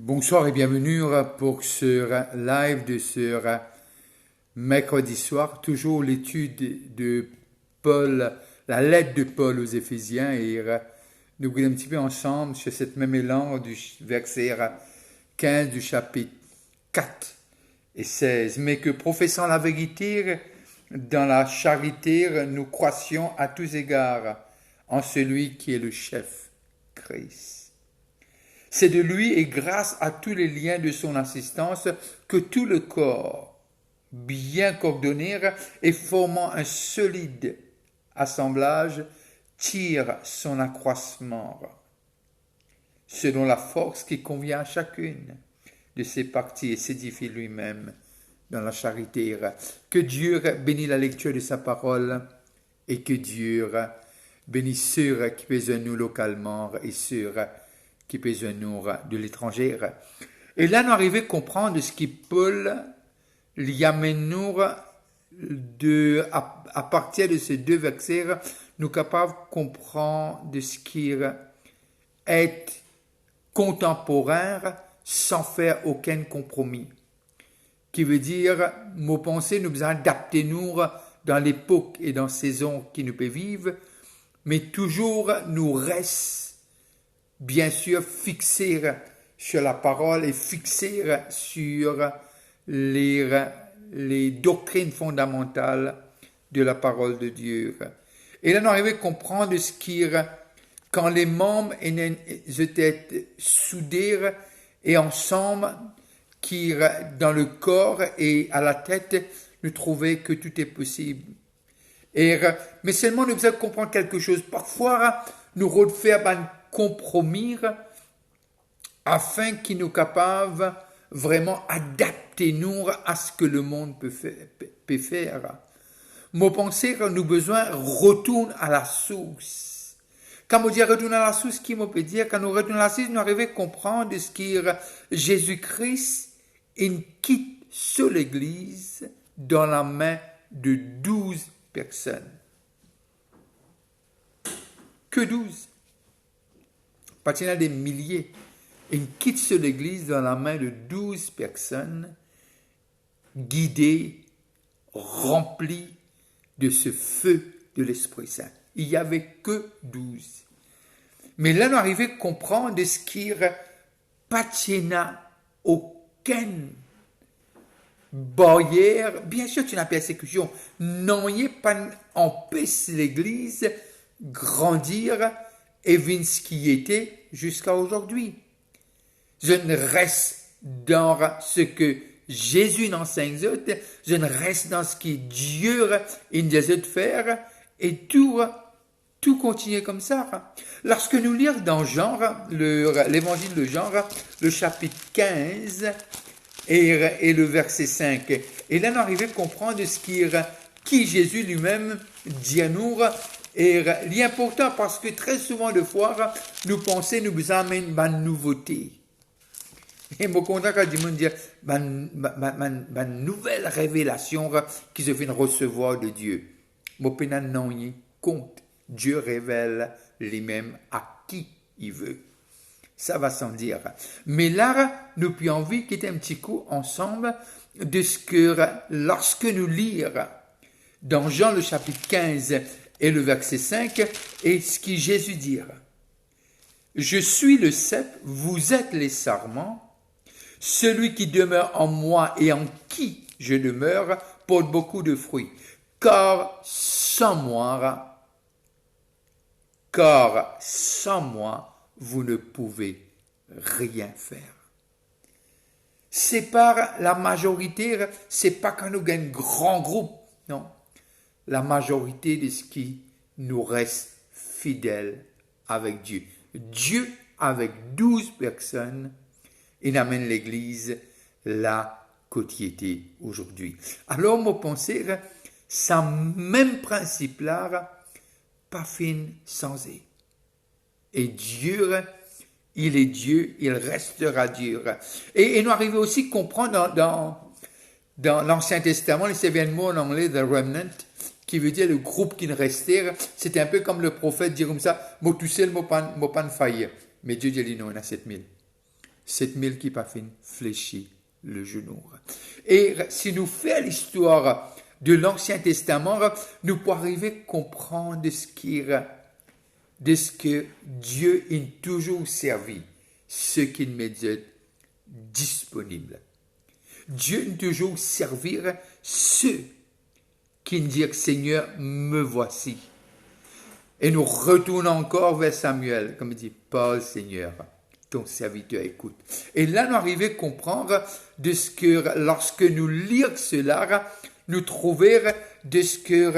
Bonsoir et bienvenue pour ce live de ce mercredi soir. Toujours l'étude de Paul, la lettre de Paul aux Éphésiens et nous regardons un petit peu ensemble sur cette même élan du verset 15 du chapitre 4 et 16. Mais que professant la vérité dans la charité, nous croissions à tous égards en celui qui est le chef, Christ. C'est de lui et grâce à tous les liens de son assistance que tout le corps, bien coordonné et formant un solide assemblage, tire son accroissement selon la force qui convient à chacune de ses parties et s'édifie lui-même dans la charité. Que Dieu bénisse la lecture de sa parole et que Dieu bénisse ceux qui pèsent nous localement et ceux qui pèsent nous de l'étranger. Et là, nous arrivons à comprendre ce qui Paul y amène nous à partir de ces deux versets, nous sommes capables de comprendre de ce qui est contemporain sans faire aucun compromis. Qui veut dire, nos pensées, nous besoin adapter nous dans l'époque et dans la saison qui nous peut vivre, mais toujours nous reste bien sûr fixer sur la parole et fixer sur les doctrines fondamentales de la parole de Dieu. Et là, nous arrivons à comprendre ce qui, quand les membres étaient soudés et ensemble, qui dans le corps et à la tête, nous trouvaient que tout est possible. Mais seulement nous devons comprendre quelque chose. Parfois, nous refaire un compromis afin qu'il nous capable vraiment adapter nous à ce que le monde peut faire. Mon pensée, nous besoin retourne à la source. Quand on dit retourne à la source, qui me peut dire, quand nous retournons à la source, nous arrivons à comprendre ce qui Jésus-Christ, il quitte sur l'église dans la main de 12 personnes. Que 12? Parce qu'il y en a des milliers. Il quitte sur l'église dans la main de 12 personnes, guidées, remplies de ce feu de l'Esprit Saint. Il n'y avait que 12. Mais là, nous arrivons à comprendre ce qui n'a aucune barrière. Bien sûr, tu n'as pas persécution. Non, il n'y a pas empêche l'église grandir et vient ce qui était jusqu'à aujourd'hui. Je ne reste dans ce que Jésus n'enseigne, je ne reste dans ce que Dieu nous dit de faire, et tout continue comme ça. Lorsque nous lisons dans Jean, l'évangile de Jean, le chapitre 15 et le verset 5, et là nous arrivons à comprendre ce qui Jésus lui-même dit à nous. Et l'important parce que très souvent de fois, nous pensons nous amène une nouveauté. Et je suis content quand Dieu me dit ma nouvelle révélation qui se vient recevoir de Dieu. Je peux non compte. Dieu révèle lui-même à qui il veut. Ça va sans dire. Mais là, nous avons envie de quitter un petit coup ensemble de ce que lorsque nous lisons dans Jean le chapitre 15 et le verset 5, et ce que Jésus dira. Je suis le cep, vous êtes les sarments, celui qui demeure en moi et en qui je demeure porte beaucoup de fruits, car sans moi, vous ne pouvez rien faire. C'est par la majorité, c'est pas quand nous gagnons grand groupe, non. La majorité de ce qui nous reste fidèle avec Dieu. Dieu, avec 12 personnes, il amène l'Église là côté aujourd'hui. Alors, mon pensée, ça même principe-là, pas fin sans eux. Et Dieu, il est Dieu, il restera Dieu. Et nous arrivons aussi à comprendre dans l'Ancien Testament, les événements en anglais, the remnant, qui veut dire le groupe qui ne restait, c'était un peu comme le prophète dit comme ça, moi tout seul, moi pas de faillir. Mais Dieu dit non, il y en a 7000. 7000 qui pas fin fléchir le genou. Et si nous faisons l'histoire de l'Ancien Testament, nous pouvons arriver à comprendre de ce que Dieu a toujours servi, ce qu'il met disponible. Dieu a toujours servi ceux qui disent Seigneur, me voici. Et nous retournons encore vers Samuel, comme il dit, parle Seigneur, ton serviteur écoute. Et là, nous arrivons à comprendre de ce que, lorsque nous lisons cela, nous trouvons de ce que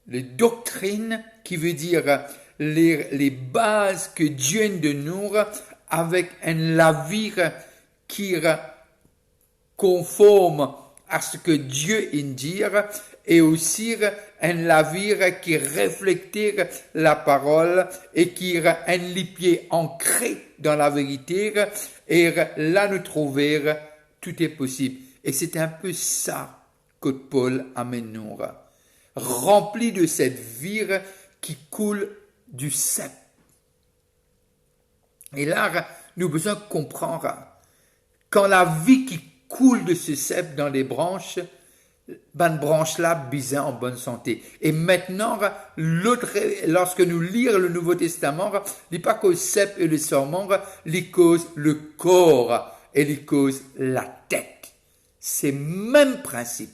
les doctrines, qui veut dire les bases que Dieu a de nous, avec un navire qui est conforme à ce que Dieu a dit, et aussi un navire qui reflète la parole et qui est un pied ancré dans la vérité. Et là, nous trouvons tout est possible. Et c'est un peu ça que Paul amène nous, rempli de cette vie qui coule du cep. Et là, nous avons besoin de comprendre, quand la vie qui coule de ce cep dans les branches, ben branche-là, bizarre en bonne santé. Et maintenant, lorsque nous lisons le Nouveau Testament, il n'est pas que le cep et le serment, il cause le corps et il cause la tête. C'est même principe.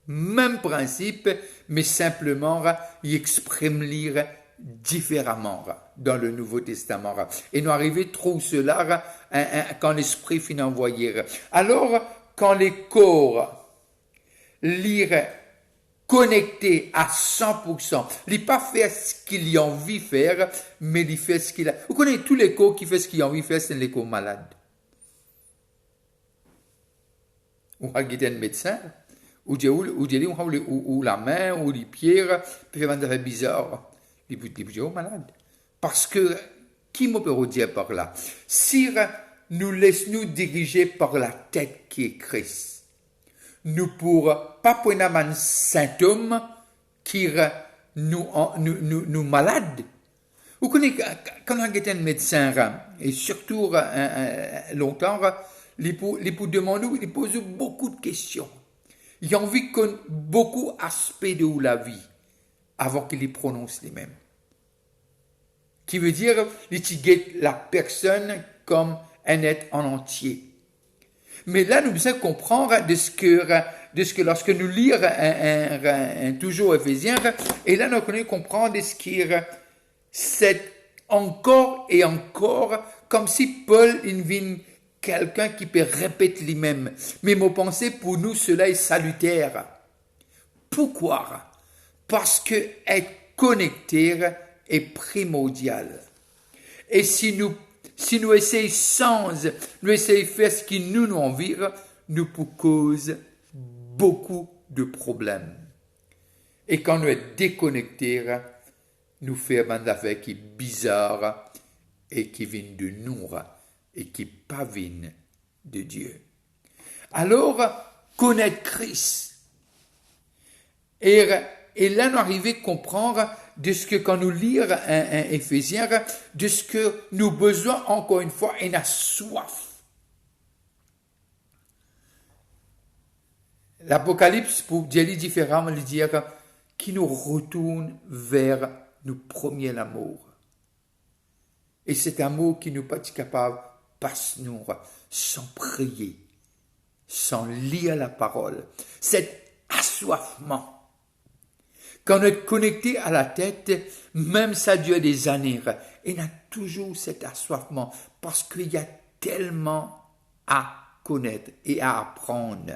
Même principe, mais simplement, il exprime lire différemment dans le Nouveau Testament. Et nous arrivons à trouver cela quand l'Esprit finit envoyé. Alors, quand les corps lire connecté à 100%, il pas fait ce qu'il a envie de faire, mais il fait ce qu'il a. Vous connaissez tous les corps qui font ce qu'il a envie de faire, c'est les corps malades. Ou un médecin, ou la main, ou les pieds, puis faire des bizarre. Les gens malades. Parce que, qui me peut dire par là? Si nous laissons nous diriger par la tête qui est Christ, nous pourrons pas prendre un symptôme qui nous malade. Vous connaissez, quand on est un médecin, et surtout longtemps, il peut demander, il pose beaucoup de questions. Il a envie qu'on beaucoup d'aspects de la vie avant qu'il les prononce les mêmes. Qui veut dire, il guette la personne comme un être en entier. Mais là, nous devons comprendre de ce que lorsque nous lisons toujours Éphésiens, et là, nous devons comprendre de ce qui est c'est encore et encore, comme si Paul invite quelqu'un qui peut répéter lui-même. Mais mon pensée, pour nous, cela est salutaire. Pourquoi? Parce que être connecté est primordial. Et si nous essayons de faire ce qui nous envire, nous peut causer beaucoup de problèmes. Et quand nous sommes déconnectés, nous faisons des affaires qui sont bizarres et qui viennent de nous et qui ne pas viennent de Dieu. Alors, connaître Christ. Et là, nous arrivons à comprendre de ce que quand nous lisons un Éphésiens, de ce que nous avons besoin, encore une fois, et nous avons soif. L'Apocalypse, pour dire différemment, il dit qui nous retourne vers nos premiers amours. Et cet amour qui nous pas capable passe-nous sans prier, sans lire la parole. Cet assoiffement. Quand on est connecté à la tête, même ça dure des années, et on a toujours cet assoiffement parce qu'il y a tellement à connaître et à apprendre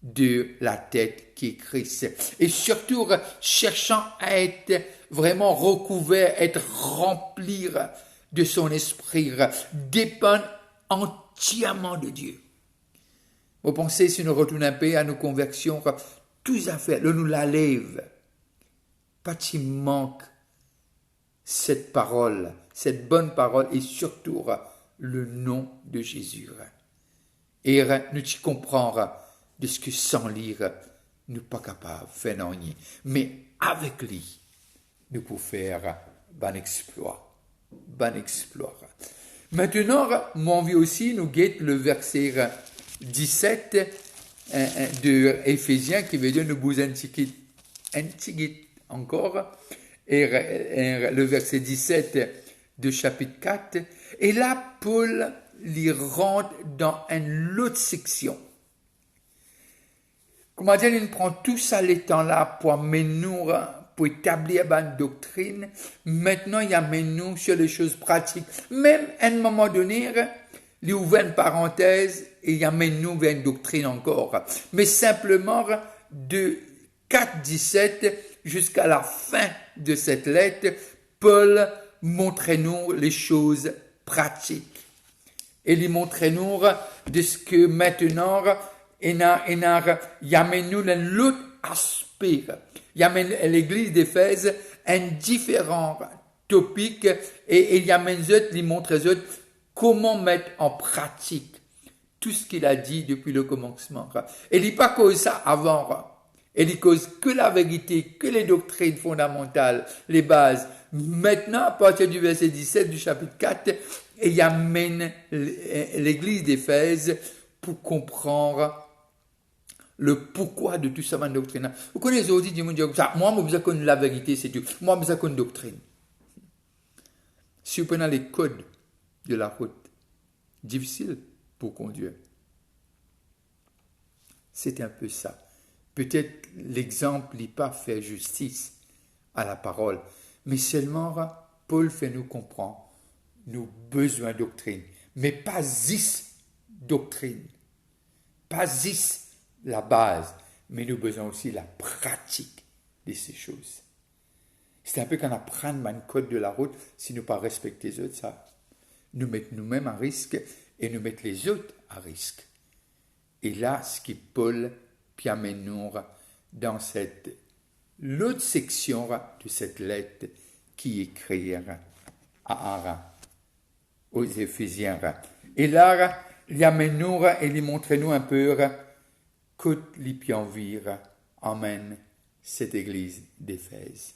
de la tête qui est Christ. Et surtout, cherchant à être vraiment recouvert, être rempli de son esprit, dépendre entièrement de Dieu. Vous pensez, si nous retournons un peu à nos conversions, tous à faire, nous la lève. Pas qu'il manque cette parole, cette bonne parole et surtout le nom de Jésus. Et nous comprenons de ce que sans lire, nous ne sommes pas capables de faire rien. Mais avec lui, nous pouvons faire un exploit. Bon exploit. Maintenant, moi, envie aussi, nous guette le verset 17 de Éphésiens qui veut dire nous vous antiquit encore, et le verset 17 de chapitre 4. Et là, Paul l'y rentre dans une autre section. Comment dire, il prend tout ça les temps-là pour nous, pour établir une doctrine. Maintenant, il amène nous sur les choses pratiques. Même à un moment donné, il ouvre une parenthèse et il amène nous vers une doctrine encore. Mais simplement, de 4.17 jusqu'à la fin de cette lettre, Paul montre-nous les choses pratiques. Et il montre-nous de ce que maintenant, il amène nous dans l'autre aspect. Il amène l'église d'Éphèse un différent topic et il amène il montre comment mettre en pratique tout ce qu'il a dit depuis le commencement. Et il dit pas cause ça avant. Il cause que la vérité, que les doctrines fondamentales, les bases. Maintenant, à partir du verset 17 du chapitre 4, il amène l'église d'Éphèse pour comprendre le pourquoi de tout ça, ma doctrine. Vous connaissez aujourd'hui, du monde dit ça, moi, je connais la vérité, c'est tout. Moi, je connais la doctrine. Si vous prenez les codes de la route, difficile pour conduire. C'est un peu ça. Peut-être l'exemple n'est pas fait justice à la parole, mais seulement Paul fait nous comprendre nos besoins de doctrine, mais pas zis doctrine, pas zis la base, mais nous besoin aussi la pratique de ces choses. C'est un peu qu'on apprend le code de la route, si nous ne pas respecter les autres, ça nous met nous-mêmes à risque et nous met les autres à risque. Et là, ce qui Paul amène nous dans cette l'autre section de cette lettre qui écrit aux Éphésiens. Et là, il amène nous et il montre nous un peu que l'Ipianvire emmène cette église d'Éphèse.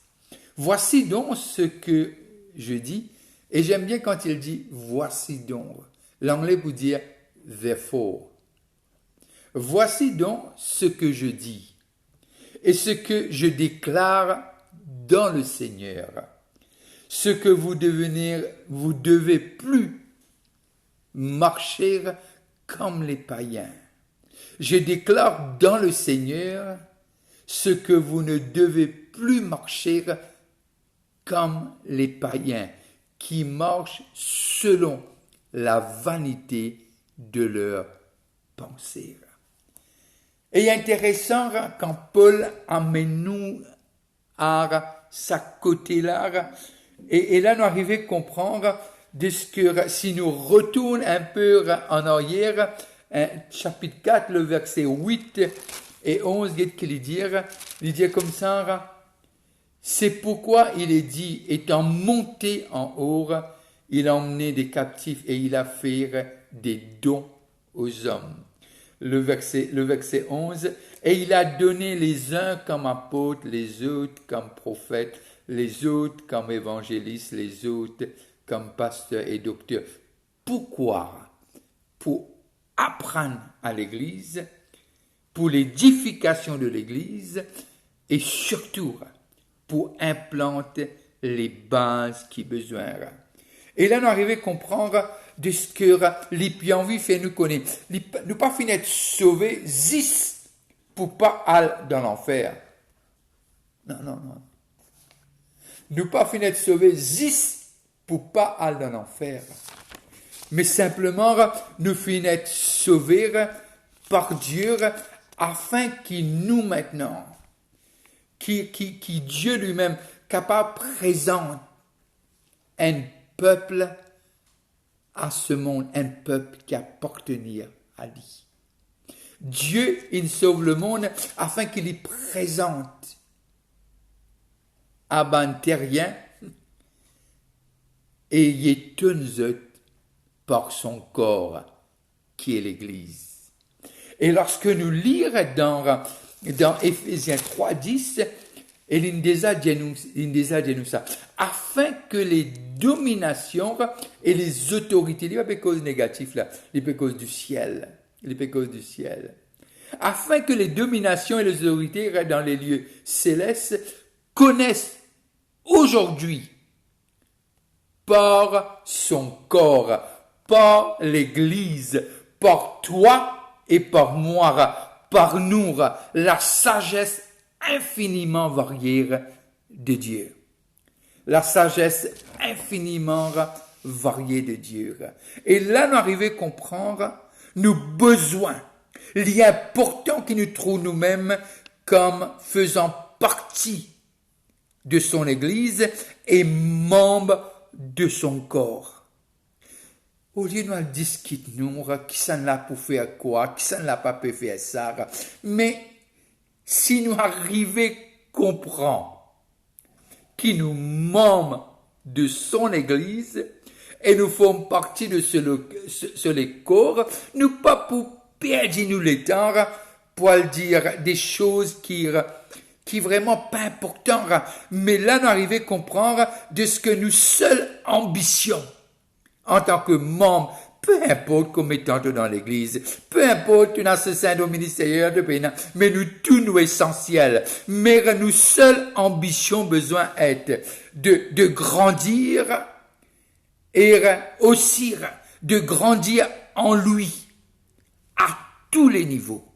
Voici donc ce que je dis, et j'aime bien quand il dit voici donc. L'anglais vous dire therefore. Voici donc ce que je dis et ce que je déclare dans le Seigneur. Ce que vous devez plus marcher comme les païens. Je déclare dans le Seigneur ce que vous ne devez plus marcher comme les païens qui marchent selon la vanité de leurs pensées. Et intéressant quand Paul amène nous à sa côté-là, et là nous arrivons à comprendre de ce que, si nous retournons un peu en arrière, chapitre 4, le verset 8 et 11, qu'il dit comme ça, c'est pourquoi il est dit, étant monté en haut, il a emmené des captifs et il a fait des dons aux hommes. Le verset 11, et il a donné les uns comme apôtres, les autres comme prophètes, les autres comme évangélistes, les autres comme pasteurs et docteurs. Pourquoi? Pour apprendre à l'Église, pour l'édification de l'Église, et surtout pour implanter les bases qui besoin. Et là, nous arrivons à comprendre de ce que l'Ipianvi fait nous connaître. Nous pas finir de sauver zis pour pas aller dans l'enfer. Non. Nous pas finir de sauver zis pour pas aller dans l'enfer. Mais simplement, nous finir de sauver par Dieu afin qu'il nous maintenant, qui Dieu lui-même, capable présente un peuple à ce monde, un peuple qui appartenir à lui. Dieu, il sauve le monde afin qu'il y présente à ban terrien et il étonne par son corps qui est l'Église. Et lorsque nous lirons dans Éphésiens 3.10, Et l'indesa dit ça, afin que les dominations et les autorités, les pas cause négative là, les pas cause du ciel, afin que les dominations et les autorités dans les lieux célestes connaissent aujourd'hui par son corps, par l'Église, par toi et par moi, par nous, la sagesse infiniment variée de Dieu. La sagesse infiniment variée de Dieu. Et là, nous arrivons à comprendre nos besoins, liens importants qui nous trouvent nous-mêmes comme faisant partie de son Église et membres de son corps. Au lieu de nous discuter, qui s'en l'a pour faire quoi, qui s'en l'a pas pour faire ça, mais si nous arrivons à comprendre qui nous membres de son Église et nous faisons partie de ce corps, nous pas pour perdre nous le temps pour dire des choses qui vraiment pas importantes, mais là nous arrivons à comprendre de ce que nous seuls ambition en tant que membres, peu importe comme étant dans l'église, peu importe une association au ministère de pays, mais nous tout nous essentiel. Mais nous seules ambition besoin être de grandir et aussi de grandir en lui à tous les niveaux,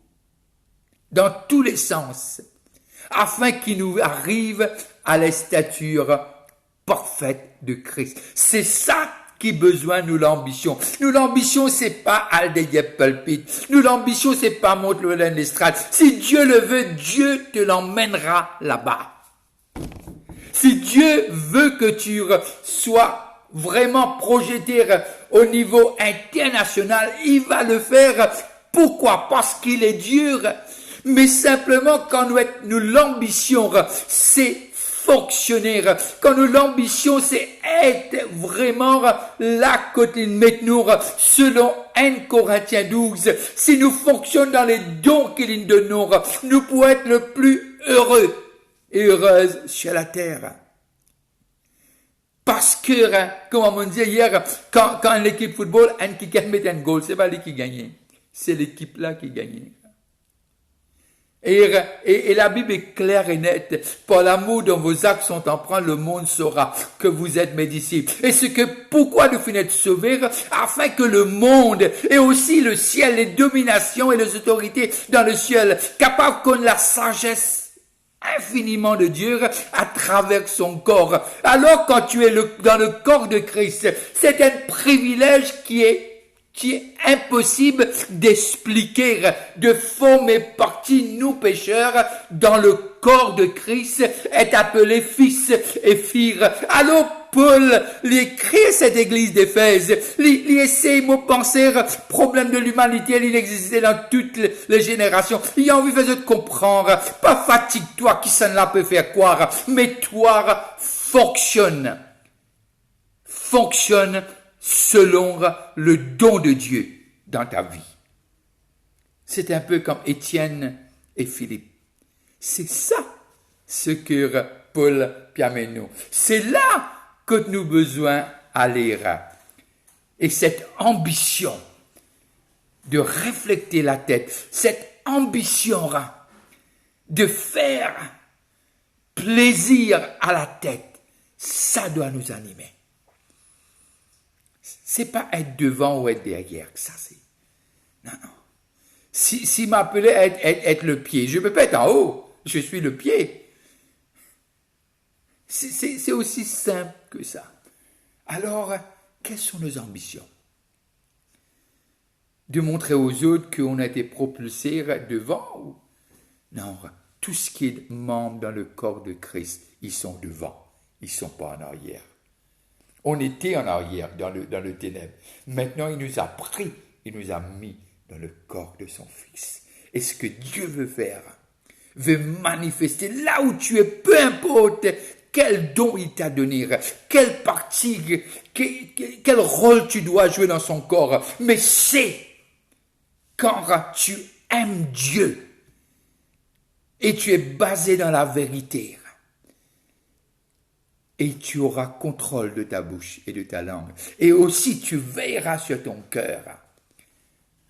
dans tous les sens, afin qu'il nous arrive à la stature parfaite de Christ. C'est ça qui besoin nous l'ambition. Nous l'ambition c'est pas aller des pulpit. Nous l'ambition c'est pas monter le l'estrade. Si Dieu le veut, Dieu te l'emmènera là-bas. Si Dieu veut que tu sois vraiment projeté au niveau international, il va le faire. Pourquoi? Parce qu'il est Dieu. Mais simplement quand nous l'ambition, c'est fonctionner. Quand nous l'ambition, c'est être vraiment là côté de maintenant, selon 1 Corinthiens 12. Si nous fonctionnons dans les dons qu'il nous donne, nous pourrons être le plus heureux et heureuse sur la terre. Parce que, comme on disait hier, quand l'équipe football, un qui met un goal, c'est pas lui qui gagne. C'est l'équipe là qui gagne. Et la Bible est claire et nette. Par l'amour dont vos actes sont empreints, le monde saura que vous êtes mes disciples. Et pourquoi nous finissons sauvés, afin que le monde et aussi le ciel, les dominations et les autorités dans le ciel, capables qu'on la sagesse infiniment de Dieu à travers son corps. Alors quand tu es dans le corps de Christ, c'est un privilège qui est impossible d'expliquer, de former partie, nous pécheurs, dans le corps de Christ, est appelé fils et filles. Alors, Paul, il écrit cette église d'Éphèse, il essaie de penser, problème de l'humanité, il existait dans toutes les générations. Il a envie de comprendre, pas fatigue-toi, qui s'en l'a peut faire croire, mais toi, fonctionne selon le don de Dieu dans ta vie. C'est un peu comme Étienne et Philippe. C'est ça ce que Paul permet nous. C'est là que nous avons besoin d'aller. Et cette ambition de réfléchir la tête, cette ambition de faire plaisir à la tête, ça doit nous animer. C'est pas être devant ou être derrière, ça c'est. Non. Si m'appelait être le pied, je peux pas être en haut, je suis le pied. C'est aussi simple que ça. Alors, quelles sont nos ambitions? De montrer aux autres qu'on a été propulsé devant? Non, tout ce qui est membre dans le corps de Christ, ils sont devant, ils sont pas en arrière. On était en arrière, dans le ténèbre. Maintenant, il nous a pris, il nous a mis dans le corps de son Fils. Et ce que Dieu veut faire, veut manifester là où tu es, peu importe quel don il t'a donné, quelle partie, quel rôle tu dois jouer dans son corps. Mais c'est quand tu aimes Dieu et tu es basé dans la vérité, et tu auras contrôle de ta bouche et de ta langue. Et aussi tu veilleras sur ton cœur,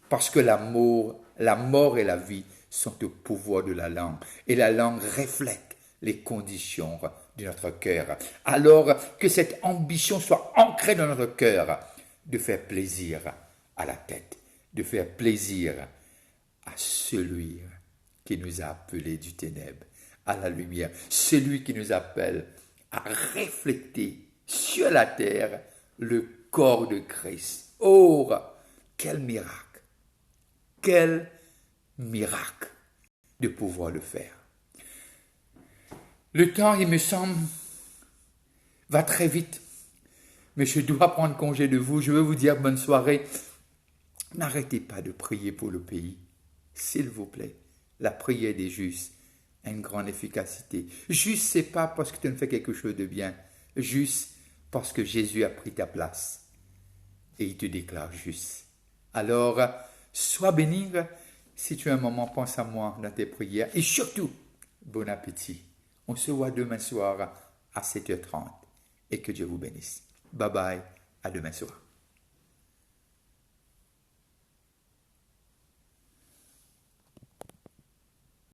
parce que la mort et la vie sont au pouvoir de la langue, et la langue reflète les conditions de notre cœur. Alors que cette ambition soit ancrée dans notre cœur, de faire plaisir à la tête, de faire plaisir à celui qui nous a appelés du ténèbre à la lumière, celui qui nous appelle à refléter sur la terre le corps de Christ. Oh, quel miracle! Quel miracle de pouvoir le faire. Le temps, il me semble, va très vite, mais je dois prendre congé de vous. Je veux vous dire bonne soirée. N'arrêtez pas de prier pour le pays, s'il vous plaît. La prière des justes a une grande efficacité. Juste, c'est pas parce que tu ne fais quelque chose de bien, juste parce que Jésus a pris ta place et il te déclare juste. Alors, sois béni. Si tu as un moment, pense à moi dans tes prières. Et surtout, bon appétit. On se voit demain soir à 7h30. Et que Dieu vous bénisse. Bye bye. À demain soir.